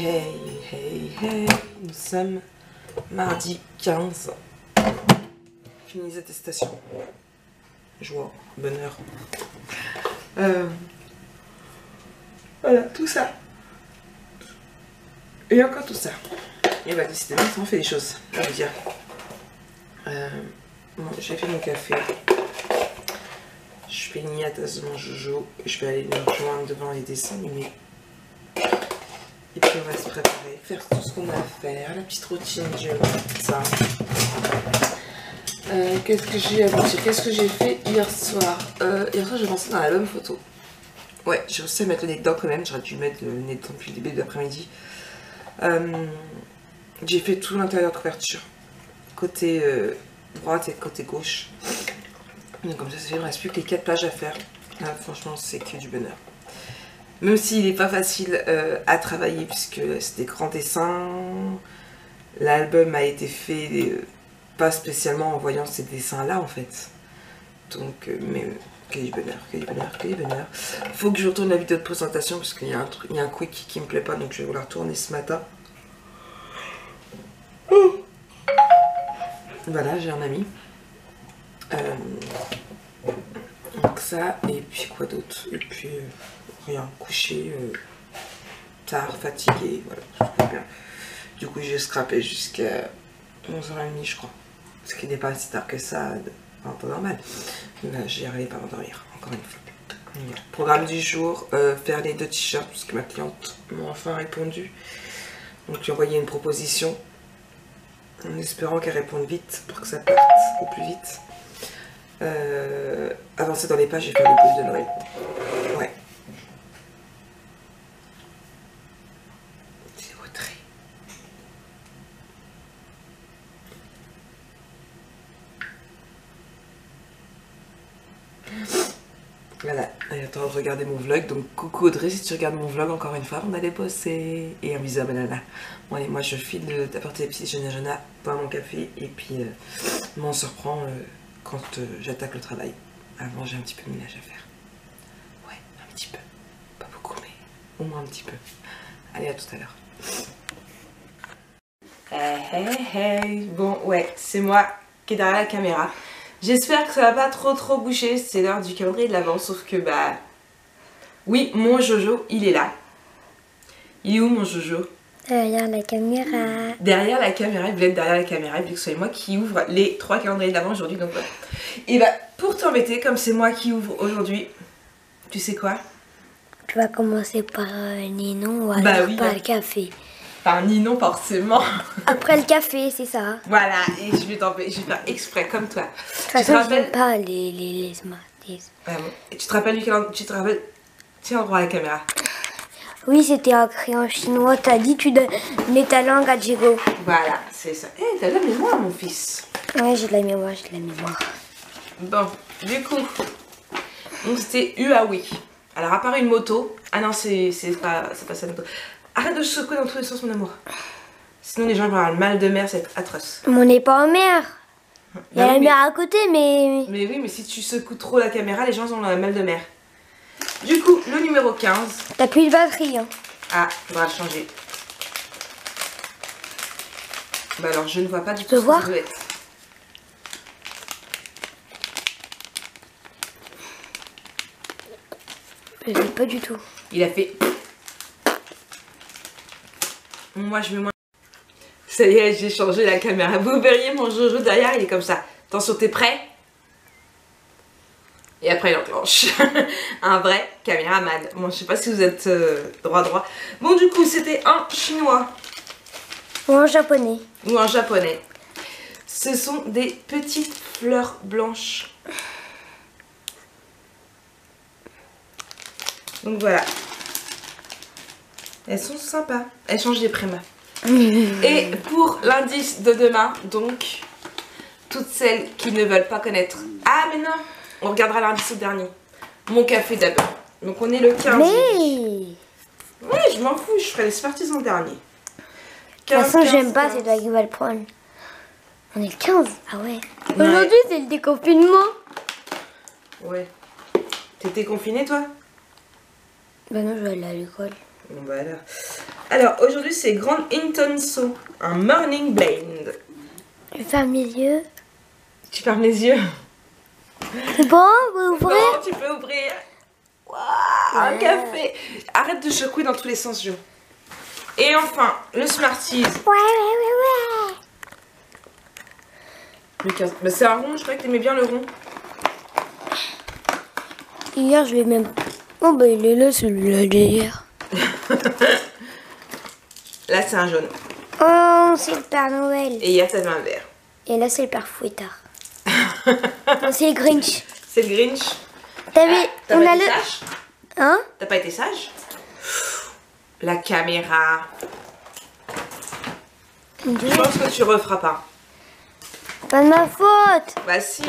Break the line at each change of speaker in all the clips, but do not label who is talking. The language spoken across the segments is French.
Hey, nous sommes mardi 15. Fini les attestations. Joie, bonheur. Voilà, tout ça. Et encore tout ça. Et bah décidément, ça en fait des choses, je veux dire. Bon, j'ai fait mon café. Je fais une tasse de mon jojo. Je vais aller me rejoindre devant les dessins animés. Et puis on va se préparer, faire tout ce qu'on a à faire, la petite routine du matin. Qu'est-ce que j'ai à vous dire? Qu'est-ce que j'ai fait hier soir? Hier soir j'ai pensé dans l'album photo. Ouais, j'ai réussi à mettre le nez dedans quand même, j'aurais dû mettre le nez dedans depuis le début de l'après-midi. J'ai fait tout l'intérieur de couverture, côté droite et côté gauche. Donc comme ça, il ne me reste plus que les 4 pages à faire. Là, franchement, c'est que du bonheur. Même s'il n'est pas facile à travailler puisque c'est des grands dessins. L'album a été fait pas spécialement en voyant ces dessins-là en fait. Donc, mais que du bonheur, que du bonheur, que du bonheur. Faut que je retourne la vidéo de présentation parce qu'il y a un truc, il y a un quick qui me plaît pas, donc je vais vous la retourner ce matin. Voilà, j'ai un ami. Donc ça, et puis quoi d'autre? Et puis rien, couché, tard, fatigué, voilà, tout va bien. Du coup, j'ai scrappé jusqu'à 11h30, je crois. Ce qui n'est pas si tard que ça, en temps normal. Mais là, j'ai arrivé par m'endormir, encore une fois. Voilà. Programme du jour, faire les 2 t-shirts, puisque ma cliente m'a enfin répondu. Donc, lui envoyer une proposition, en espérant qu'elle réponde vite, pour que ça parte au plus vite. Avancer dans les pages et faire le blues de Noël. Ouais. C'est retrait. Voilà, elle attend de regarder mon vlog. Donc coucou Audrey, si tu regardes mon vlog encore une fois, on allait bosser. Et un bisou à Banana. Bon allez, moi je file d'apporter les petits déjeuners à Jana, boire mon café. Et puis on se reprend quand j'attaque le travail. Avant j'ai un petit peu de ménage à faire. Ouais, un petit peu. Pas beaucoup mais au moins un petit peu. Allez, à tout à l'heure. Hey. Bon ouais, c'est moi qui est derrière la caméra. J'espère que ça va pas trop bouger. C'est l'heure du calendrier de l'avant, sauf que bah... Oui, mon Jojo, il est là. Il est où mon Jojo?
Derrière la caméra.
Derrière la caméra, il voulait être derrière la caméra, vu que c'est moi qui ouvre les 3 calendriers de l'avant aujourd'hui, donc voilà. Et bah, pour t'embêter, comme c'est moi qui ouvre aujourd'hui, tu sais quoi?
Tu vas commencer par Ninon ou alors
Bah oui,
par le café.
Enfin, Ninon, forcément.
Après le café, c'est ça.
Voilà, et je vais faire exprès, comme toi.
De toute façon, je n'aime pas les Smarties.
Ah bon. Et tu te rappelles du calendrier? Tu te rappelles? Tiens, droit à la caméra.
Oui, c'était écrit en chinois. T'as dit tu donnais ta langue à Diego.
Voilà, c'est ça. Eh, t'as de la mémoire, mon fils.
Oui, j'ai de la mémoire,
Bon, du coup, donc c'était Huawei. Alors, à part une moto. Ah non, c'est pas sa moto. Arrête de secouer dans tous les sens, mon amour. Sinon, les gens vont avoir le mal de mer, c'est atroce.
Mais on n'est pas en mer. Il y a la mer à côté, mais...
Mais oui, mais si tu secoues trop la caméra, les gens ont le mal de mer. Du coup, le numéro 15.
T'as plus de batterie, hein.
Ah, faudra le changer. Bah alors, je ne vois pas du tout
ce que ça
doit être.
Je sais pas du tout.
Il a fait... Moi, je vais moins... Ça y est, j'ai changé la caméra. Vous verriez mon Jojo derrière, il est comme ça. Attention, t'es prêt? Et après, il enclenche. Un vrai caméraman. Bon, je sais pas si vous êtes droit. Bon, du coup, c'était un chinois.
Ou en japonais.
Ou un japonais. Ce sont des petites fleurs blanches. Donc voilà. Elles sont sympas. Elles changent des prémas. Et pour l'indice de demain, donc, toutes celles qui ne veulent pas connaître. Ah, mais non! On regardera l'indice au dernier. Mon café d'abord. Donc on est le 15.
Mais...
Ouais, je m'en fous, je ferai les Smarties en dernier.
De toute façon, j'aime pas, c'est toi qui vas le prendre. On est le 15. Ah ouais. Aujourd'hui, c'est le déconfinement.
Ouais. T'étais confinée, toi?
Bah non, je vais aller à l'école.
Bon, bah alors. Alors, aujourd'hui, c'est Grand Intenso, un Morning Blend.
Je ferme les yeux.
Tu fermes les yeux.
C'est bon, on peut ouvrir?
Bon, tu peux ouvrir. Waouh, un café. Arrête de secouer dans tous les sens, Jo. Et enfin, le Smarties.
Ouais.
Mais c'est un rond, je croyais que t'aimais bien le rond.
Hier, je l'ai même... Oh, bah il est là, celui-là d'hier.
Là, c'est un jaune.
Oh, c'est le Père Noël.
Et hier, t'avais un vert.
Et là, c'est le Père Fouettard. Non, c'est le Grinch.
C'est le Grinch.
T'as vu,
T'as
on
pas
a
été
le...
sage?
Hein?
T'as pas été sage? La caméra. Je pense que tu referas pas.
Pas de ma faute.
Bah si.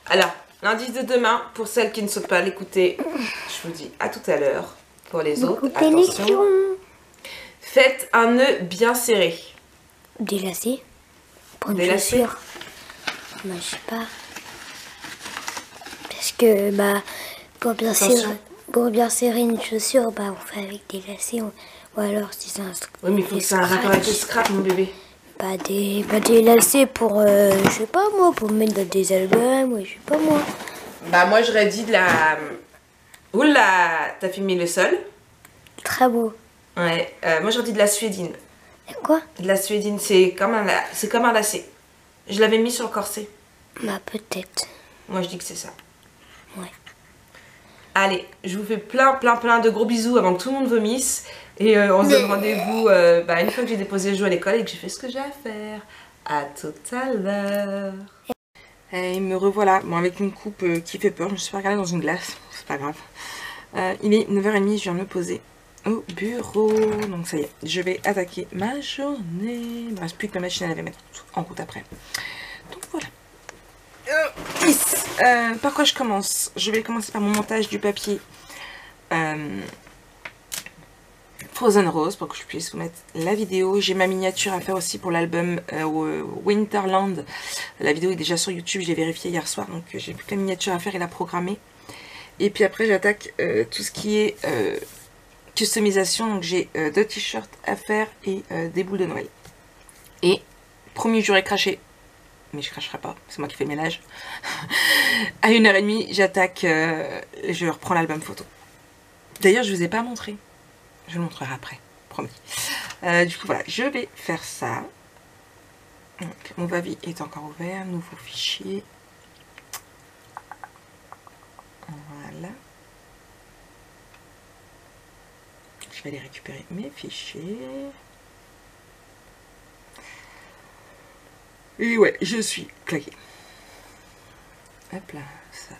Alors, l'indice de demain, pour celles qui ne souhaitent pas l'écouter, je vous dis à tout à l'heure. Pour les autres, attention. Faites un nœud bien serré.
Délacé. Pour une
Délacé.
chaussure. Moi, je sais pas. Parce que, bah, pour bien serrer une chaussure, bah, on fait avec des lacets. Ou alors, si c'est un...
Oui, mais il faut que ça ait un rapport avec le scrap, mon bébé.
Pas des lacets pour, je sais pas moi, pour mettre dans des albums, ou je sais pas moi.
Bah moi j'aurais dit de la... Oula, t'as filmé le sol?
Très beau.
Ouais, moi j'aurais dit de la suédine.
Et quoi?
De la suédine, c'est comme un lacet. Je l'avais mis sur le corset.
Bah peut-être.
Moi je dis que c'est ça.
Ouais.
Allez, je vous fais plein de gros bisous avant que tout le monde vomisse. Et on se donne rendez-vous une fois que j'ai déposé le jeu à l'école et que j'ai fait ce que j'ai à faire. À tout à l'heure. Et me revoilà, bon, avec une coupe qui fait peur. Je me suis pas regardée dans une glace, c'est pas grave. Il est 9h30, je viens de me poser au bureau. Donc ça y est, je vais attaquer ma journée. Il me reste plus que ma machine à laver, mettre en route après. Donc voilà. Par quoi je commence? Je vais commencer par mon montage du papier Frozen Rose pour que je puisse vous mettre la vidéo. J'ai ma miniature à faire aussi pour l'album Winterland. La vidéo est déjà sur YouTube, je l'ai vérifié hier soir, donc j'ai plus que la miniature à faire et la programmer. Et puis après j'attaque tout ce qui est customisation. Donc j'ai 2 t-shirts à faire et des boules de Noël. Et promis, j'aurais craché. Mais je cracherai pas, c'est moi qui fais le ménage. À 1h30, j'attaque, je reprends l'album photo. D'ailleurs, je vous ai pas montré. Je le montrerai après, promis. Du coup, voilà, je vais faire ça. Donc, mon Vavi est encore ouvert, nouveau fichier. Voilà. Je vais aller récupérer mes fichiers. Et ouais, je suis claquée. Hop là, ça.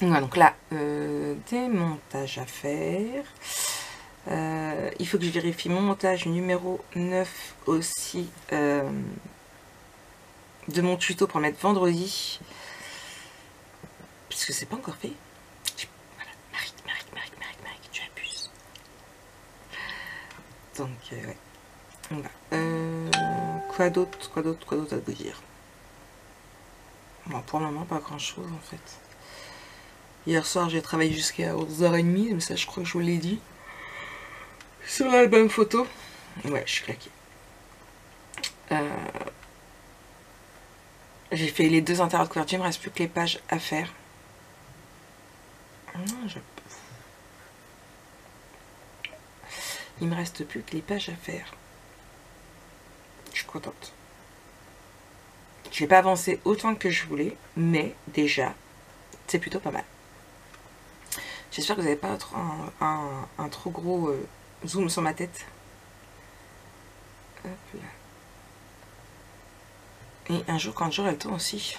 Voilà, donc là, des montages à faire. Il faut que je vérifie mon montage numéro 9 aussi de mon tuto pour mettre vendredi. Puisque c'est pas encore fait. Voilà, Marie, tu abuses. Donc, ouais. Voilà. Quoi d'autre à vous dire? Bon, pour le moment, pas grand chose en fait. Hier soir, j'ai travaillé jusqu'à 11h30, mais ça, je crois que je vous l'ai dit. Sur l'album photo. Ouais, je suis claquée. J'ai fait les 2 intérieurs de couverture, il me reste plus que les pages à faire. Non, il me reste plus que les pages à faire. Je suis contente. Je n'ai pas avancé autant que je voulais, mais déjà, c'est plutôt pas mal. J'espère que vous n'avez pas un trop gros zoom sur ma tête. Hop là. Et un jour, quand j'aurai le temps aussi,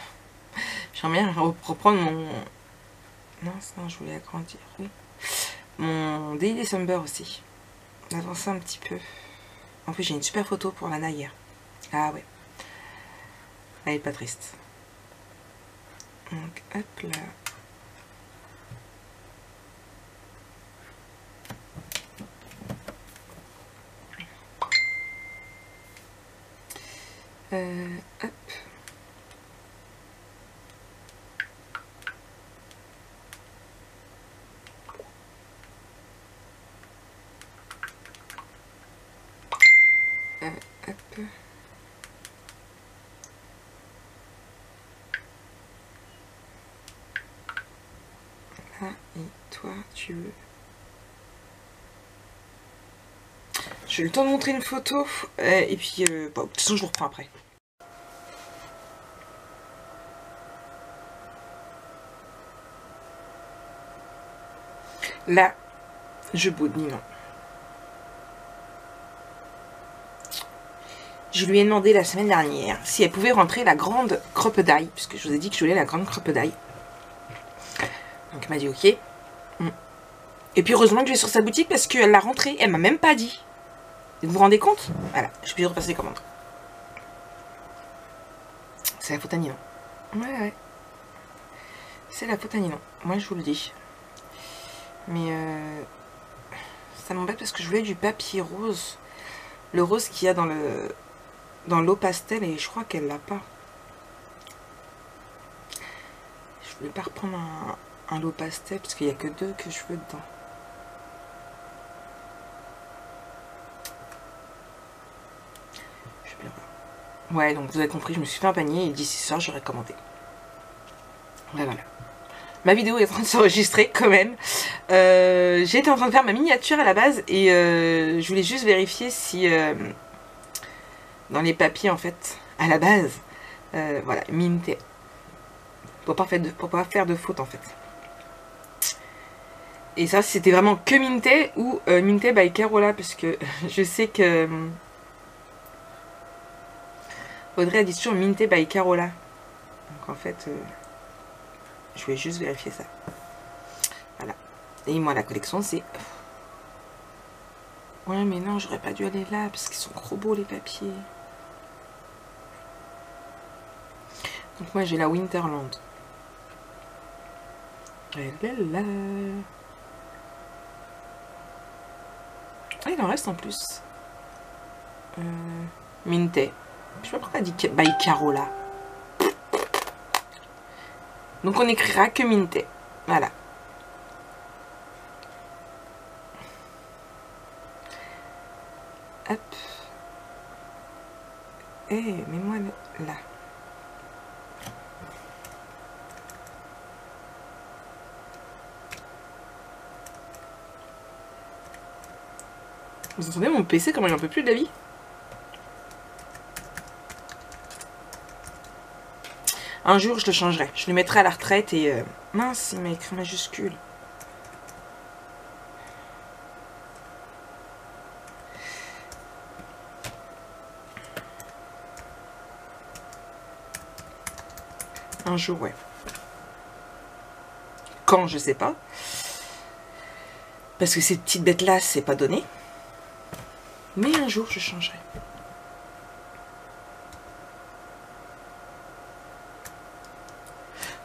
j'aimerais bien reprendre mon... Non, je voulais agrandir, oui. Mon Daily December aussi. Avancer un petit peu. En plus, j'ai une super photo pour la hier. Ah ouais. Elle est pas triste. Donc, hop là. Hop. Ah, et toi, tu veux... J'ai eu le temps de montrer une photo. Et puis, bon, de toute façon, je vous reprends après. Là, je boude Ninon. Je lui ai demandé la semaine dernière si elle pouvait rentrer la grande crocodile, puisque je vous ai dit que je voulais la grande crocodile. Donc elle m'a dit ok. Et puis heureusement que je vais sur sa boutique parce qu'elle l'a rentrée, elle m'a même pas dit. Vous vous rendez compte? Voilà, je vais repasser les commandes. C'est la faute à Ninon. Ouais. C'est la faute à Ninon. Moi je vous le dis. Mais ça m'embête parce que je voulais du papier rose. Le rose qu'il y a dans l'eau pastel et je crois qu'elle l'a pas. Je voulais pas reprendre un lot pastel parce qu'il n'y a que 2 que je veux dedans. Je vais le voir. Ouais, donc vous avez compris, je me suis fait un panier et d'ici ce soir j'aurai commandé. Ouais, voilà. Ma vidéo est en train de s'enregistrer quand même. J'étais en train de faire ma miniature à la base et je voulais juste vérifier si dans les papiers en fait, à la base, voilà, minté. Pour pas faire de faute en fait. Et ça c'était vraiment que minté ou minté by Carola parce que je sais que Audrey a dit toujours minté by Carola. Donc en fait je voulais juste vérifier ça. Voilà. Et moi la collection c'est... Ouais mais non j'aurais pas dû aller là parce qu'ils sont trop beaux les papiers. Donc moi j'ai la Winterland. Et là là. Ah, il en reste en plus. Minté. Je sais pas pourquoi elle dit by Carola. Donc on écrira que Minté. Voilà. Hop. Eh, mets-moi là. Vous entendez mon PC comment il en peut plus de la vie? Un jour je le changerai. Je le mettrai à la retraite et... mince, il m'a écrit majuscule. Un jour, ouais. Quand, je sais pas. Parce que ces petites bêtes-là, c'est pas donné. Mais un jour, je changerai.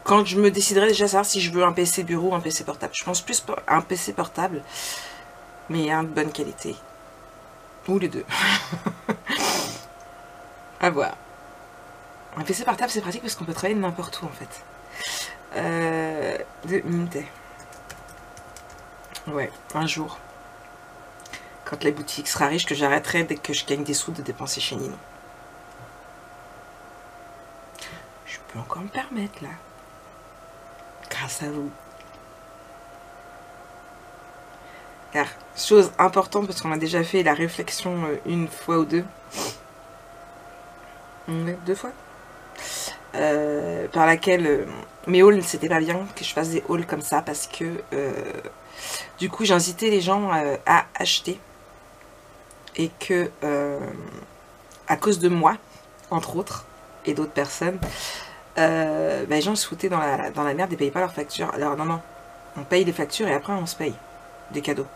Quand je me déciderai déjà à savoir si je veux un PC bureau ou un PC portable. Je pense plus à un PC portable, mais un de bonne qualité. Ou les deux. À voir. Un PC portable, c'est pratique parce qu'on peut travailler n'importe où, en fait. De Minté. Ouais, un jour. Quand la boutique sera riche, que j'arrêterai dès que je gagne des sous de dépenser chez Ninon. Je peux encore me permettre, là. Grâce à vous. Car, chose importante, parce qu'on a déjà fait la réflexion une fois ou deux. 2 fois. Par laquelle mes hauls, c'était pas bien que je fasse des hauls comme ça, parce que du coup, j'ai incité les gens à acheter. Et que, à cause de moi, entre autres, et d'autres personnes, les gens se foutaient dans la merde et payaient pas leurs factures. Alors non, on paye les factures et après on se paye des cadeaux.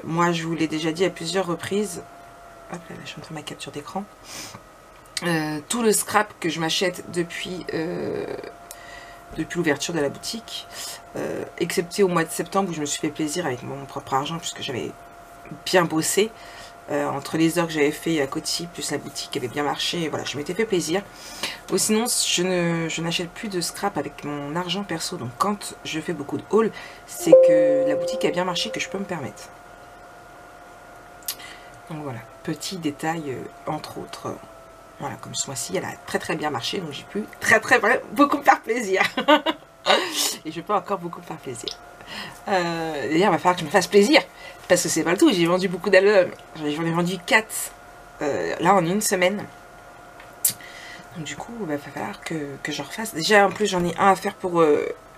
Moi je vous l'ai déjà dit à plusieurs reprises. Hop là, je suis en train de ma capture d'écran. Tout le scrap que je m'achète depuis l'ouverture de la boutique, excepté au mois de septembre où je me suis fait plaisir avec mon propre argent puisque j'avais bien bossé. Entre les heures que j'avais fait à Coty plus la boutique avait bien marché, et voilà, je m'étais fait plaisir. Ou sinon je n'achète plus de scrap avec mon argent perso, donc quand je fais beaucoup de haul, c'est que la boutique a bien marché, que je peux me permettre. Donc voilà, petit détail entre autres. Voilà, comme ce mois-ci elle a très bien marché, donc j'ai pu beaucoup me faire plaisir. Et je peux encore beaucoup me faire plaisir. D'ailleurs, il va falloir que je me fasse plaisir. Parce que c'est pas le tout, j'ai vendu beaucoup d'albums. J'en ai vendu 4 là en une semaine. Donc du coup, il va falloir que je refasse. Déjà, en plus, j'en ai un à faire pour...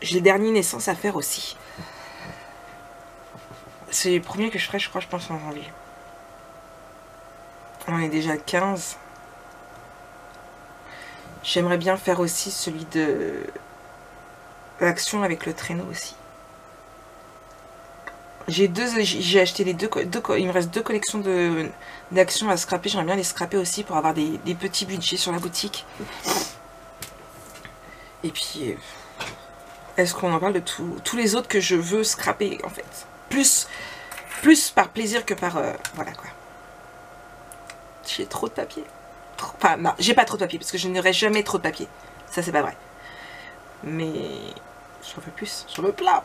j'ai le dernier naissance à faire aussi. C'est le premier que je ferai, je crois, je pense en janvier. On est déjà le 15. J'aimerais bien faire aussi celui de l'action avec le traîneau aussi. J'ai acheté les deux, il me reste 2 collections d'action à scraper. J'aimerais bien les scraper aussi pour avoir des petits budgets sur la boutique. Et puis, est-ce qu'on en parle de tous les autres que je veux scraper en fait? Plus par plaisir que par... voilà quoi. J'ai trop de papier. Enfin, non, j'ai pas trop de papier parce que je n'aurai jamais trop de papier. Ça, c'est pas vrai. Mais j'en veux plus. J'en veux plein.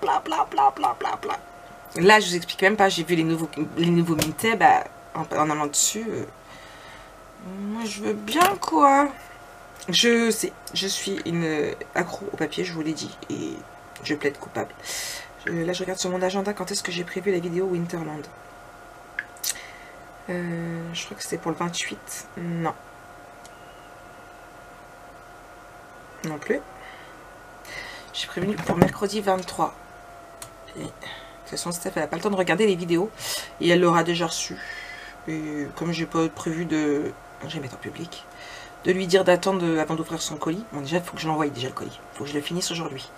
Là, je vous explique même pas. J'ai vu les nouveaux Minté, bah, en allant dessus. Moi, je veux bien, quoi. Je sais, je suis une accro au papier, je vous l'ai dit. Et je plaide coupable. Là, je regarde sur mon agenda quand est-ce que j'ai prévu la vidéo Winterland. Je crois que c'était pour le 28. Non. Non plus. J'ai prévenu pour mercredi 23. Et, de toute façon, Steph, elle n'a pas le temps de regarder les vidéos. Et elle l'aura déjà reçu. Et comme j'ai pas prévu de... Je vais mettre en public. De lui dire d'attendre avant d'ouvrir son colis. Bon, déjà, il faut que je l'envoie déjà le colis. Il faut que je le finisse aujourd'hui.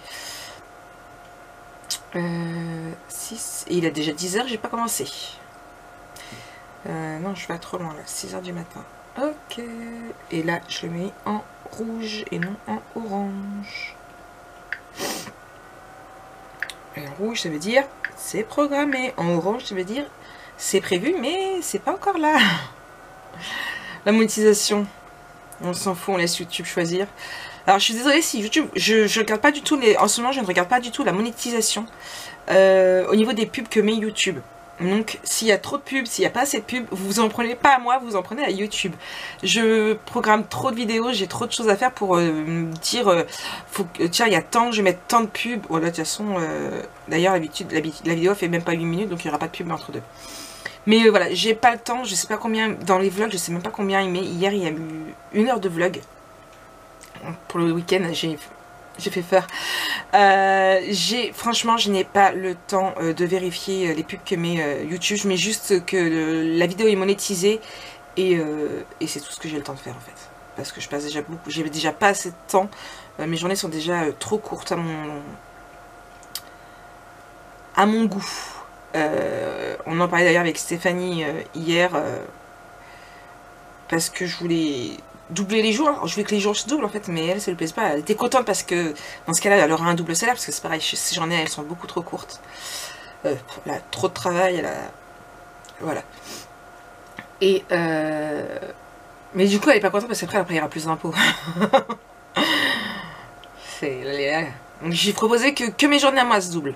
6. Et il a déjà 10 h, j'ai pas commencé. Non, je vais trop loin là. 6 h du matin. Ok. Et là, je le mets en rouge et non en orange. Et en rouge, ça veut dire c'est programmé. En orange, ça veut dire c'est prévu, mais c'est pas encore là. La monétisation, on s'en fout, on laisse YouTube choisir. Alors, je suis désolée si YouTube, je regarde pas du tout les... En ce moment, je ne regarde pas du tout la monétisation au niveau des pubs que met YouTube. Donc, s'il y a trop de pubs, s'il n'y a pas assez de pubs, vous en prenez pas à moi, vous en prenez à YouTube. Je programme trop de vidéos, j'ai trop de choses à faire pour me dire, faut que, tiens, il y a tant, je vais mettre tant de pubs. Voilà, de toute façon, d'ailleurs, la vidéo fait même pas 8 minutes, donc il n'y aura pas de pub entre deux. Mais voilà, j'ai pas le temps, je sais pas combien, dans les vlogs, je sais même pas combien il met. Hier, il y a eu 1 heure de vlog. Pour le week-end, j'ai fait peur. Franchement, je n'ai pas le temps de vérifier les pubs que met YouTube. Je mets juste que la vidéo est monétisée et c'est tout ce que j'ai le temps de faire en fait. Parce que je passe déjà beaucoup, j'ai déjà pas assez de temps. Mes journées sont déjà trop courtes à mon goût. On en parlait d'ailleurs avec Stéphanie hier parce que je voulais doubler les jours. Alors, je voulais que les jours se doublent en fait, mais elle, ça lui plaise pas. Elle était contente parce que dans ce cas-là, elle aura un double salaire parce que c'est pareil, ces journées elles sont beaucoup trop courtes. Elle a trop de travail, elle a... Voilà. Et mais du coup, elle est pas contente parce qu'après, elle payera plus d'impôts. Donc j'ai proposé que mes journées à moi se doublent.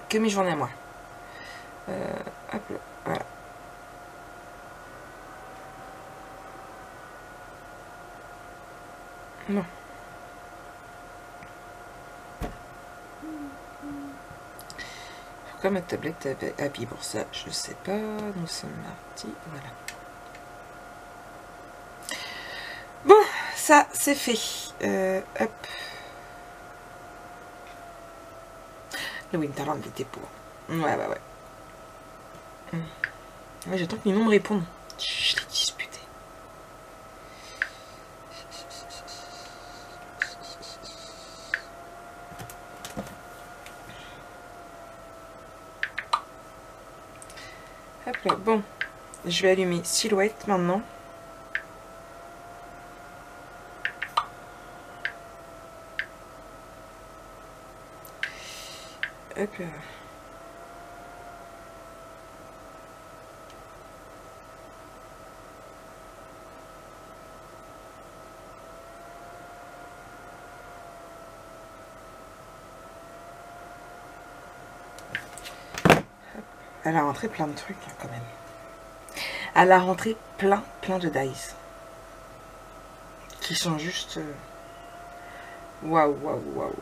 Que mes journées à moi. Hop là, voilà. Non. Pourquoi ma tablette avait habillé pour ça? Je sais pas. Nous sommes mardi. Voilà. Bon, ça c'est fait. Hop. Le Winterland était pour. Ouais. Ouais, j'attends que Ninon me réponde. Je l'ai disputé. Hop là, bon. Je vais allumer Silhouette maintenant. Hop là. Elle a rentré plein de trucs hein, quand même. Elle a rentré plein de dice. Qui sont juste... Waouh, waouh, waouh.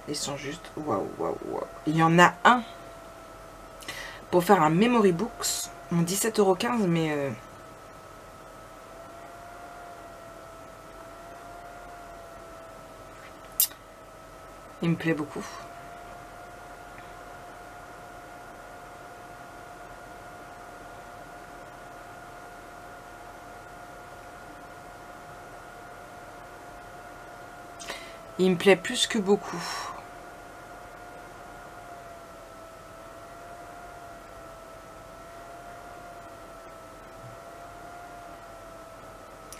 Ils sont juste waouh, waouh, waouh. Il y en a un pour faire un memory books. 17,15 €, mais il me plaît beaucoup. Il me plaît plus que beaucoup.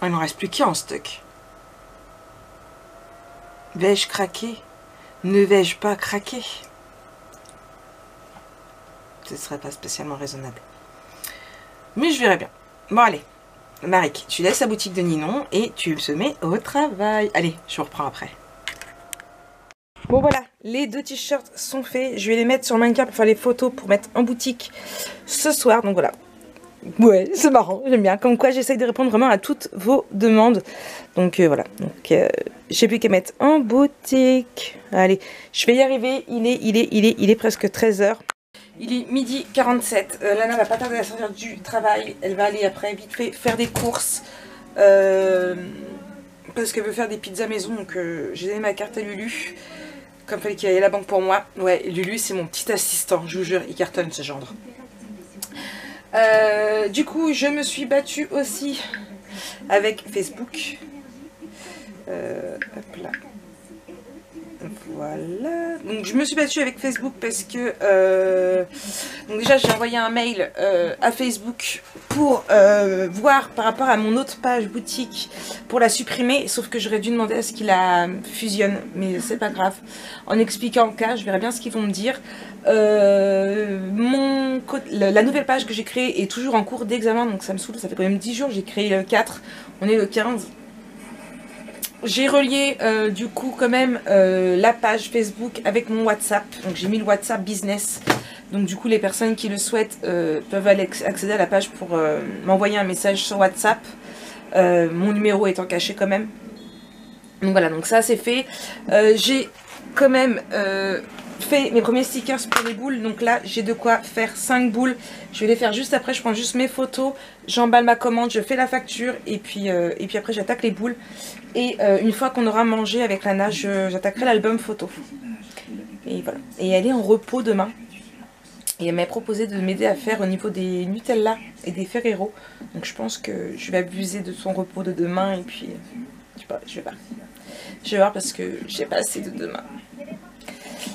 Il n'en reste plus qu'un en stock. Vais-je craquer? Ne vais-je pas craquer? Ce serait pas spécialement raisonnable. Mais je verrai bien. Bon allez, Marik, tu laisses la boutique de Ninon et tu se mets au travail. Allez, je vous reprends après. Bon voilà, les 2 t-shirts sont faits. Je vais les mettre sur le mannequin pour faire les photos pour mettre en boutique ce soir. Donc voilà. Ouais, c'est marrant, j'aime bien. Comme quoi, j'essaye de répondre vraiment à toutes vos demandes. Donc voilà. Donc j'ai plus qu'à mettre en boutique. Allez, je vais y arriver. Il est presque 13 h. Il est 12h47. Lana va pas tarder à sortir du travail. Elle va aller après vite fait faire des courses. Parce qu'elle veut faire des pizzas maison. Donc j'ai donné ma carte à Lulu. Comme fallait qu'il y ait la banque pour moi. Ouais, Lulu c'est mon petit assistant. Je vous jure, il cartonne ce gendre. Du coup, je me suis battue aussi avec Facebook. Hop là. Voilà. Donc je me suis battue avec Facebook parce que donc déjà j'ai envoyé un mail à Facebook pour voir par rapport à mon autre page boutique pour la supprimer, sauf que j'aurais dû demander à ce qu'il la fusionne, mais c'est pas grave. En expliquant le cas, je verrai bien ce qu'ils vont me dire. La nouvelle page que j'ai créée est toujours en cours d'examen, donc ça me saoule, ça fait quand même 10 jours, j'ai créé le 4, on est le 15. J'ai relié du coup quand même la page Facebook avec mon WhatsApp. Donc j'ai mis le WhatsApp business. Donc du coup les personnes qui le souhaitent peuvent aller accéder à la page pour m'envoyer un message sur WhatsApp. Mon numéro étant caché quand même. Donc voilà, donc ça c'est fait. J'ai quand même fait mes premiers stickers pour les boules. Donc là j'ai de quoi faire 5 boules. Je vais les faire juste après, je prends juste mes photos, j'emballe ma commande, je fais la facture et puis après j'attaque les boules. Et une fois qu'on aura mangé avec Lana, j'attaquerai l'album photo. Et voilà. Et elle est en repos demain. Et elle m'a proposé de m'aider à faire au niveau des Nutella et des Ferrero. Donc je pense que je vais abuser de son repos de demain. Et puis, je sais pas, je vais voir. Je vais voir parce que j'ai pas assez de demain.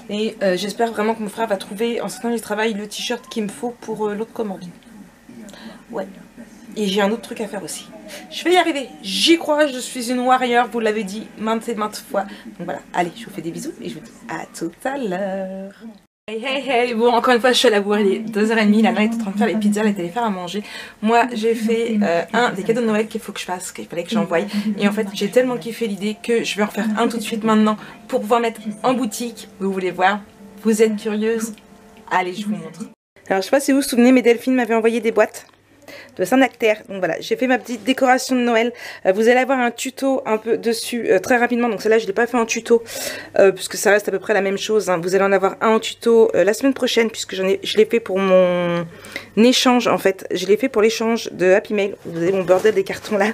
Et j'espère vraiment que mon frère va trouver, en sortant du travail, le t-shirt qu'il me faut pour l'autre commande. Ouais. Et j'ai un autre truc à faire aussi. Je vais y arriver. J'y crois, je suis une warrior, vous l'avez dit maintes et maintes fois. Donc voilà, allez, je vous fais des bisous et je vous dis à tout à l'heure. Hey hey hey, bon encore une fois je suis à la bourre, il est 2h30, Lana est en train de faire les pizzas, elle est allée faire à manger. Moi j'ai fait un des cadeaux de Noël qu'il faut que je fasse, qu'il fallait que j'envoie. Et en fait j'ai tellement kiffé l'idée que je vais en faire un tout de suite maintenant pour pouvoir mettre en boutique. Vous voulez voir? Vous êtes curieuse? Allez, je vous montre. Alors je sais pas si vous vous souvenez, mais Delphine m'avait envoyé des boîtes de Saint-Nectaire. Donc voilà, j'ai fait ma petite décoration de Noël. Vous allez avoir un tuto un peu dessus très rapidement. Donc celle-là, je ne l'ai pas fait en tuto puisque ça reste à peu près la même chose. Hein. Vous allez en avoir un en tuto la semaine prochaine puisque je l'ai fait pour mon échange en fait. Je l'ai fait pour l'échange de Happy Mail. Vous avez mon bordel des cartons là.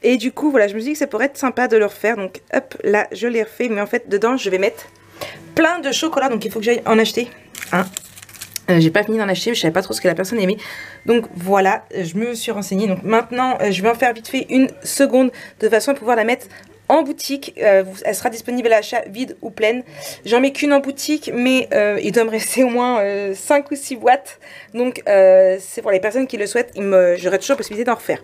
Et du coup, voilà, je me suis dit que ça pourrait être sympa de le refaire. Donc hop, là, je l'ai refait. Mais en fait, dedans, je vais mettre plein de chocolat. Donc il faut que j'aille en acheter un. J'ai pas fini d'en acheter, je savais pas trop ce que la personne aimait. Donc voilà, je me suis renseignée. Donc maintenant, je vais en faire vite fait une seconde de façon à pouvoir la mettre en boutique. Elle sera disponible à l'achat vide ou pleine. J'en mets qu'une en boutique, mais il doit me rester au moins 5 ou 6 boîtes. Donc c'est pour les personnes qui le souhaitent. J'aurai toujours la possibilité d'en refaire.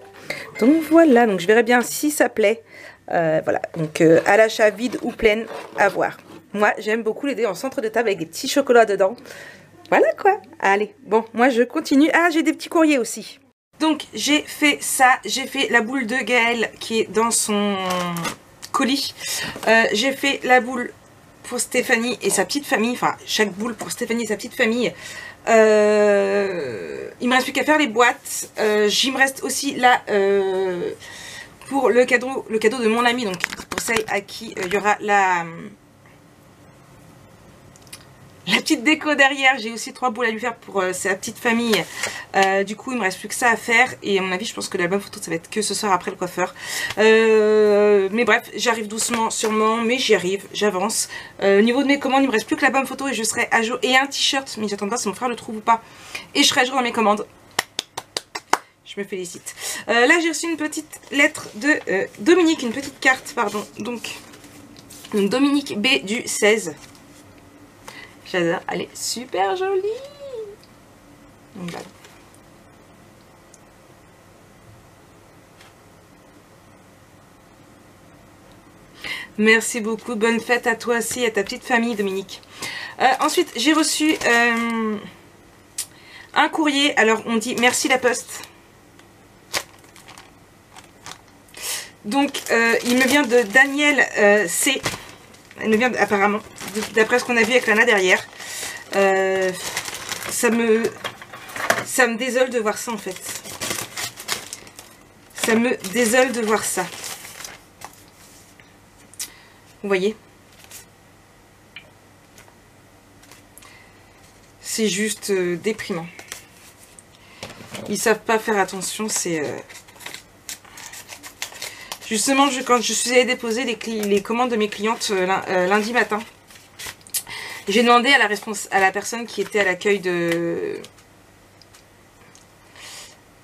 Donc voilà, donc je verrai bien si ça plaît. Voilà, donc à l'achat vide ou pleine, à voir. Moi, j'aime beaucoup l'aider en centre de table avec des petits chocolats dedans. Voilà quoi. Allez, bon, moi je continue. Ah, j'ai des petits courriers aussi. Donc, j'ai fait ça. J'ai fait la boule de Gaëlle qui est dans son colis. J'ai fait la boule pour Stéphanie et sa petite famille. Enfin, chaque boule pour Stéphanie et sa petite famille. Il me reste plus qu'à faire les boîtes. J'y me reste aussi là pour le cadeau de mon ami. Donc pour celle à qui il y aura la petite déco derrière. J'ai aussi 3 boules à lui faire pour sa petite famille. Du coup, il me reste plus que ça à faire. Et à mon avis, je pense que l'album photo, ça va être que ce soir après le coiffeur. Mais bref, j'arrive doucement, sûrement. Mais j'y arrive, j'avance. Au niveau de mes commandes, il me reste plus que l'album photo et je serai à jour. Et un t-shirt, mais j'attends pas si mon frère le trouve ou pas. Et je serai à jour dans mes commandes. Je me félicite. Là, j'ai reçu une petite lettre de Dominique, une petite carte, pardon. Donc Dominique B du 16. J'adore, elle est super jolie. Donc, voilà. Merci beaucoup, bonne fête à toi aussi, à ta petite famille Dominique. Ensuite, j'ai reçu un courrier. Alors, on dit merci la poste. Donc, il me vient de Daniel C. Il me vient apparemment, d'après ce qu'on a vu avec Lana derrière. Ça me désole de voir ça en fait. Ça me désole de voir ça. Vous voyez? C'est juste déprimant. Ils savent pas faire attention, c'est... Justement, quand je suis allée déposer les commandes de mes clientes lundi matin, j'ai demandé à la personne qui était à l'accueil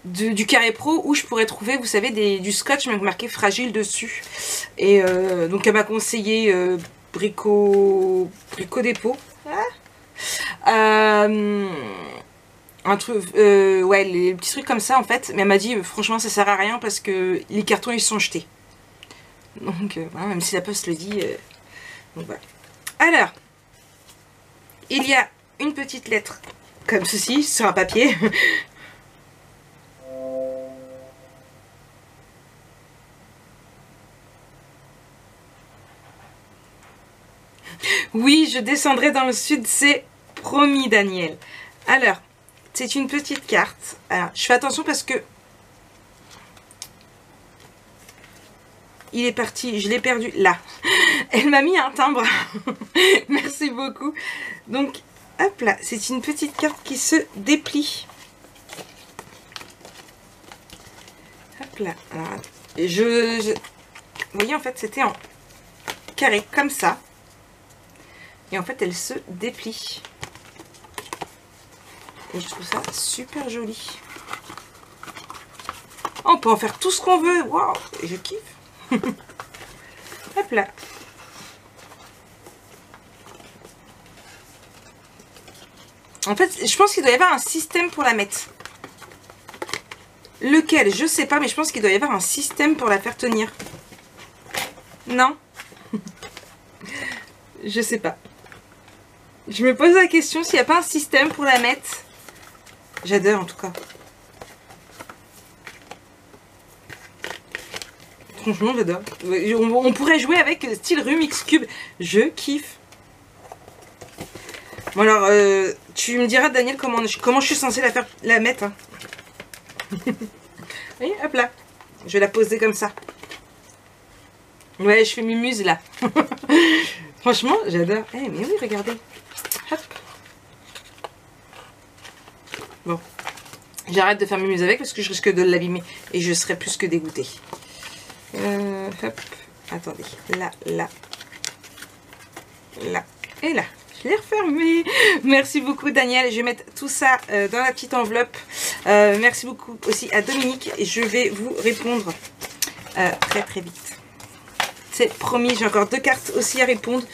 du Carré Pro où je pourrais trouver, vous savez, du scotch même marqué fragile dessus. Et donc elle m'a conseillé Brico Dépôt. Un truc, ouais, les petits trucs comme ça en fait. Mais elle m'a dit franchement ça sert à rien parce que les cartons ils sont jetés. Donc voilà, même si la poste le dit. Donc voilà. Alors, il y a une petite lettre comme ceci sur un papier. Oui, je descendrai dans le sud, c'est promis Daniel. Alors, c'est une petite carte. Alors, je fais attention parce que il est parti, je l'ai perdu là. Elle m'a mis un timbre. Merci beaucoup. Donc, hop là, c'est une petite carte qui se déplie. Hop là. Alors, vous voyez, en fait, c'était en carré, comme ça. Et en fait, elle se déplie. Et je trouve ça super joli. Oh, on peut en faire tout ce qu'on veut. Waouh, je kiffe. Hop là. En fait, je pense qu'il doit y avoir un système pour la mettre. Lequel, je sais pas, mais je pense qu'il doit y avoir un système pour la faire tenir. Non? Je sais pas. Je me pose la question s'il n'y a pas un système pour la mettre. J'adore en tout cas. Franchement, j'adore. On pourrait jouer avec style Rubik's Cube. Je kiffe. Bon alors, tu me diras Daniel comment je suis censée la mettre. Hein. Oui, hop là. Je vais la poser comme ça. Ouais, je fais mimuse là. Franchement, j'adore. Eh, mais oui, regardez. Hop. Bon. J'arrête de faire mimuse avec parce que je risque de l'abîmer. Et je serai plus que dégoûtée. Hop. Attendez. Là, là. Là. Et là. Je l'ai refermé. Merci beaucoup Daniel. Je vais mettre tout ça dans la petite enveloppe. Merci beaucoup aussi à Dominique. Et je vais vous répondre très très vite. C'est promis. J'ai encore 2 cartes aussi à répondre.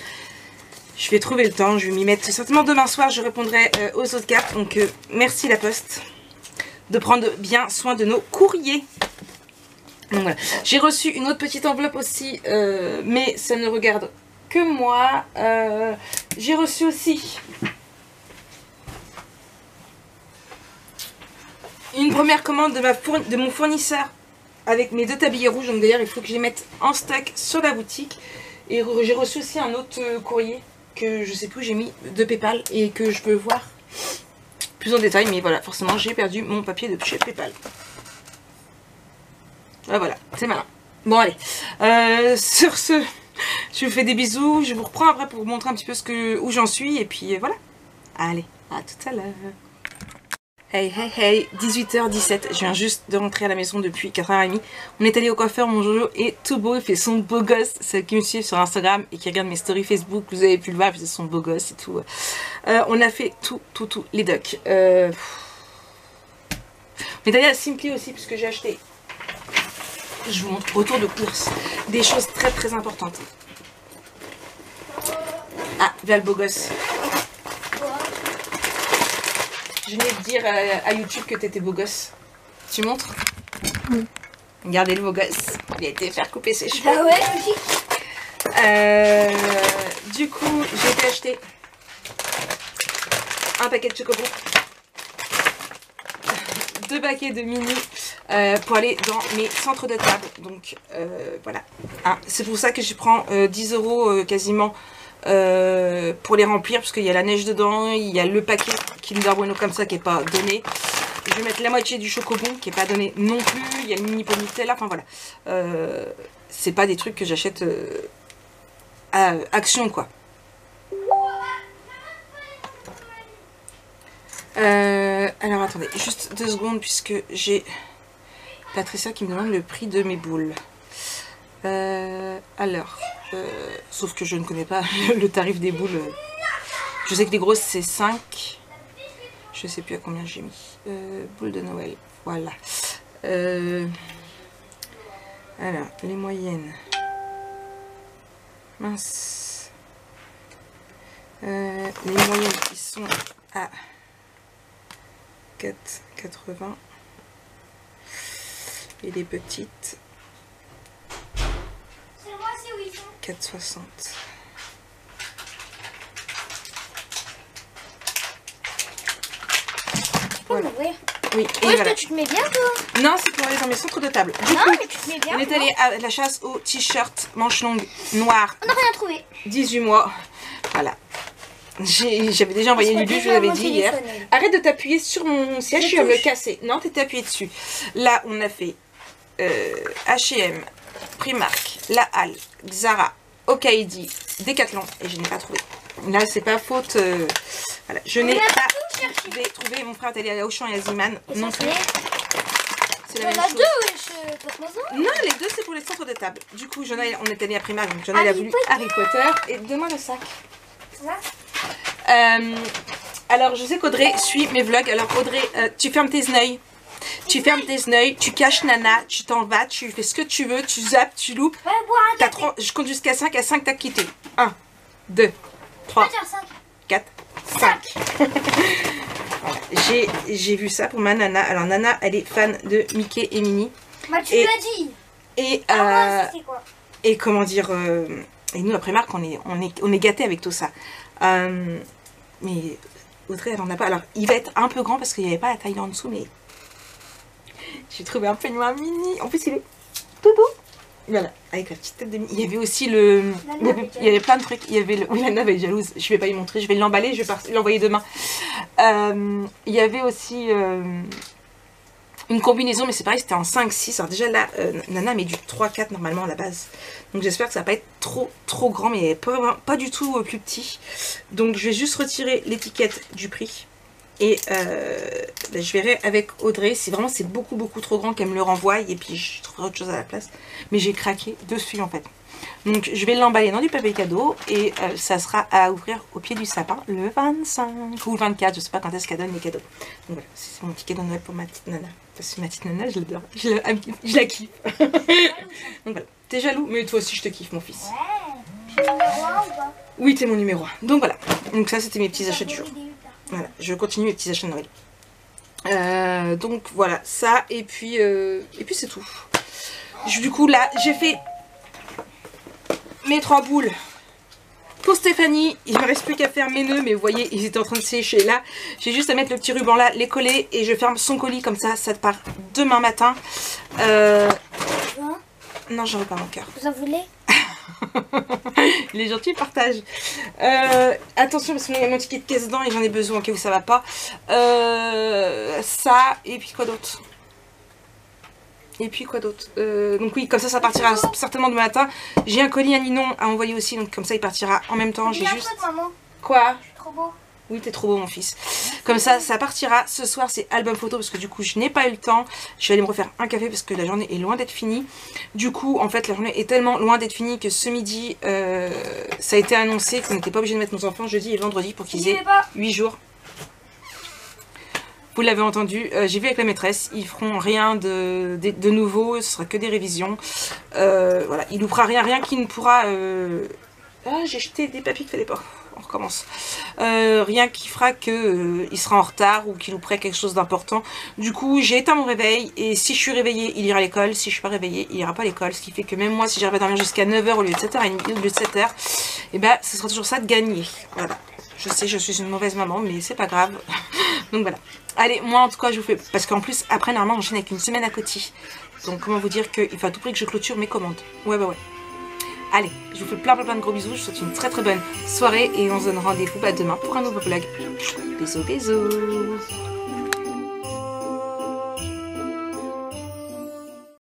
Je vais trouver le temps. Je vais m'y mettre. Certainement demain soir, je répondrai aux autres cartes. Donc merci la poste de prendre bien soin de nos courriers. Donc voilà. J'ai reçu une autre petite enveloppe aussi. Mais ça ne regarde que moi. J'ai reçu aussi une première commande de mon fournisseur avec mes 2 tabliers rouges. Donc d'ailleurs il faut que je les mette en stock sur la boutique. Et j'ai reçu aussi un autre courrier. que je sais plus où j'ai mis de PayPal et que je peux voir plus en détail. Mais voilà, forcément j'ai perdu mon papier de chez PayPal. Ah, voilà, c'est malin. Bon allez, sur ce, je vous fais des bisous. Je vous reprends après pour vous montrer un petit peu où j'en suis. Et puis voilà, allez, à tout à l'heure. Hey, hey, hey, 18h17, je viens juste de rentrer à la maison depuis 4h30. On est allé au coiffeur, mon Jojo est tout beau, il fait son beau gosse. Ceux qui me suivent sur Instagram et qui regardent mes stories Facebook, vous avez pu le voir, il fait son beau gosse et tout. On a fait tout, les docs. On est allé à Simply aussi, puisque j'ai acheté, je vous montre, retour de course, des choses très importantes. Ah, voilà le beau gosse. Je venais de dire à YouTube que t'étais beau gosse. Tu montres? Oui. Regardez le beau gosse. Il a été faire couper ses cheveux.
Ah ouais.
Du coup, j'ai été acheter un paquet de chocobons, 2 paquets de mini pour aller dans mes centres de table. Donc voilà. Ah, c'est pour ça que je prends 10 € quasiment. Pour les remplir parce qu'il y a la neige dedans, il y a le paquet Kinder Bueno comme ça qui n'est pas donné, je vais mettre la moitié du chocobon qui n'est pas donné non plus, il y a le mini ponytail, enfin voilà, c'est pas des trucs que j'achète à Action quoi. Alors attendez juste 2 secondes puisque j'ai Patricia qui me demande le prix de mes boules. Alors sauf que je ne connais pas le tarif des boules. Je sais que les grosses c'est 5. Je sais plus à combien j'ai mis. Boules de Noël. Voilà. Alors, les moyennes. Mince. Les moyennes qui sont à 4,80. Et les petites 4,60.
Voilà.
Oui, et
ouais,
voilà.
Tu te mets bien toi?
Non, c'est pour aller dans mes centres de table. Du
non,
coup,
mais tu te mets bien.
On est allé à la chasse aux t-shirts manches longues noires.
On n'a rien trouvé.
18 mois. Voilà. J'avais déjà envoyé Lulu, je vous l'avais dit hier. Arrête de t'appuyer sur mon siège, je vais me le casser. Non, t'étais appuyé dessus. Là, on a fait H&M, Primark, La Halle, Zara, Okaidi, Decathlon et je n'ai pas trouvé. Là, c'est pas faute. Voilà, je n'ai pas trouvé. Mon frère est allé à Auchan et à Ziman non plus. C'est la même chose. Non, les deux c'est pour les centres de table. Du coup, on est allé à Primark, donc Jonah a voulu Harry Potter. Et donne-moi le sac. Alors, je sais qu'Audrey suit mes vlogs. Alors, Audrey, tu fermes tes yeux. Tu fermes tes yeux, tu caches Nana, tu t'en vas, tu fais ce que tu veux, tu zappes, tu loupes. Je compte jusqu'à 5, à 5 t'as quitté. 1, 2, 3, 4, 5. Voilà. J'ai vu ça pour ma Nana. Alors Nana, elle est fan de Mickey et Minnie.
Bah tu l'as dit.
Et,
quoi
et comment dire, et nous après Marc, on est gâtés avec tout ça. Mais Audrey, elle en a pas. Alors il va être un peu grand parce qu'il n'y avait pas la taille en dessous, mais j'ai trouvé un peignoir mini. En plus, il est tout beau. Voilà, avec la petite tête de Minnie. Il y avait aussi il y avait plein de trucs. Il y avait oui, la nave est jalouse. Je vais pas y montrer. Je vais l'emballer. Je vais l'envoyer demain. Il y avait aussi une combinaison, mais c'est pareil, c'était en 5-6. Alors déjà là, Nana met du 3-4 normalement à la base. Donc j'espère que ça va pas être trop grand, mais pas du tout plus petit. Donc je vais juste retirer l'étiquette du prix. Et je verrai avec Audrey si vraiment c'est beaucoup trop grand qu'elle me le renvoie. Et puis je trouverai autre chose à la place. Mais j'ai craqué dessus en fait. Donc je vais l'emballer dans du papier cadeau. Et ça sera à ouvrir au pied du sapin le 25 ou le 24. Je sais pas quand est-ce qu'elle donne les cadeaux. Donc voilà, c'est mon petit cadeau de Noël pour ma petite Nana. Parce que ma petite Nana, je l'adore. Je la kiffe. Donc voilà, t'es jaloux, mais toi aussi je te kiffe mon fils.
Ouais, numéro 1 ou pas?
Oui, t'es mon numéro 1. Donc voilà, donc ça c'était mes petits achats du jour. Voilà, je continue mes petits achats de Noël. Donc voilà, ça et puis c'est tout. Du coup là, j'ai fait mes 3 boules pour Stéphanie. Il ne me reste plus qu'à faire mes nœuds, mais vous voyez, ils étaient en train de sécher là. J'ai juste à mettre le petit ruban là, les coller et je ferme son colis comme ça part demain matin. Non, j'en veux pas mon cœur.
Vous en voulez?
Il est gentil, il partage. Attention, parce qu'il y a mon ticket de caisse dedans et j'en ai besoin au cas où ça va pas. Ça, et puis quoi d'autre? Donc oui, comme ça partira certainement demain matin. J'ai un colis à Ninon à envoyer aussi, donc comme ça il partira en même temps. J'ai juste...
maman.
Quoi?
Je suis trop beau.
Oui, t'es trop beau mon fils. Comme ça partira. Ce soir c'est album photo parce que du coup je n'ai pas eu le temps. Je vais aller me refaire un café parce que la journée est loin d'être finie. Du coup en fait la journée est tellement loin d'être finie que ce midi ça a été annoncé qu'on n'était pas obligé de mettre nos enfants jeudi et vendredi pour qu'ils aient 8 jours. Vous l'avez entendu, j'ai vu avec la maîtresse, ils feront rien de nouveau, ce sera que des révisions. Voilà, il nous fera rien qui ne pourra... Ah, j'ai jeté des papiers qu'il fallait pas. On recommence. Rien qui fera que il sera en retard ou qu'il nous prête quelque chose d'important. Du coup, j'ai éteint mon réveil et si je suis réveillée, il ira à l'école. Si je suis pas réveillée, il ira pas à l'école. Ce qui fait que même moi, si j'arrive à dormir jusqu'à 9 h au lieu de 7h30, au lieu de 7 h, et ben, ce sera toujours ça de gagner. Voilà. Je sais, je suis une mauvaise maman, mais c'est pas grave. Donc voilà. Allez, moi en tout cas, je vous fais... Parce qu'en plus, après, normalement, j'enchaîne avec une semaine à côté. Donc comment vous dire qu'il faut à tout prix que je clôture mes commandes. Ouais. Allez, je vous fais plein de gros bisous. Je vous souhaite une très bonne soirée. Et on se donne rendez-vous demain pour un nouveau vlog. Bisous.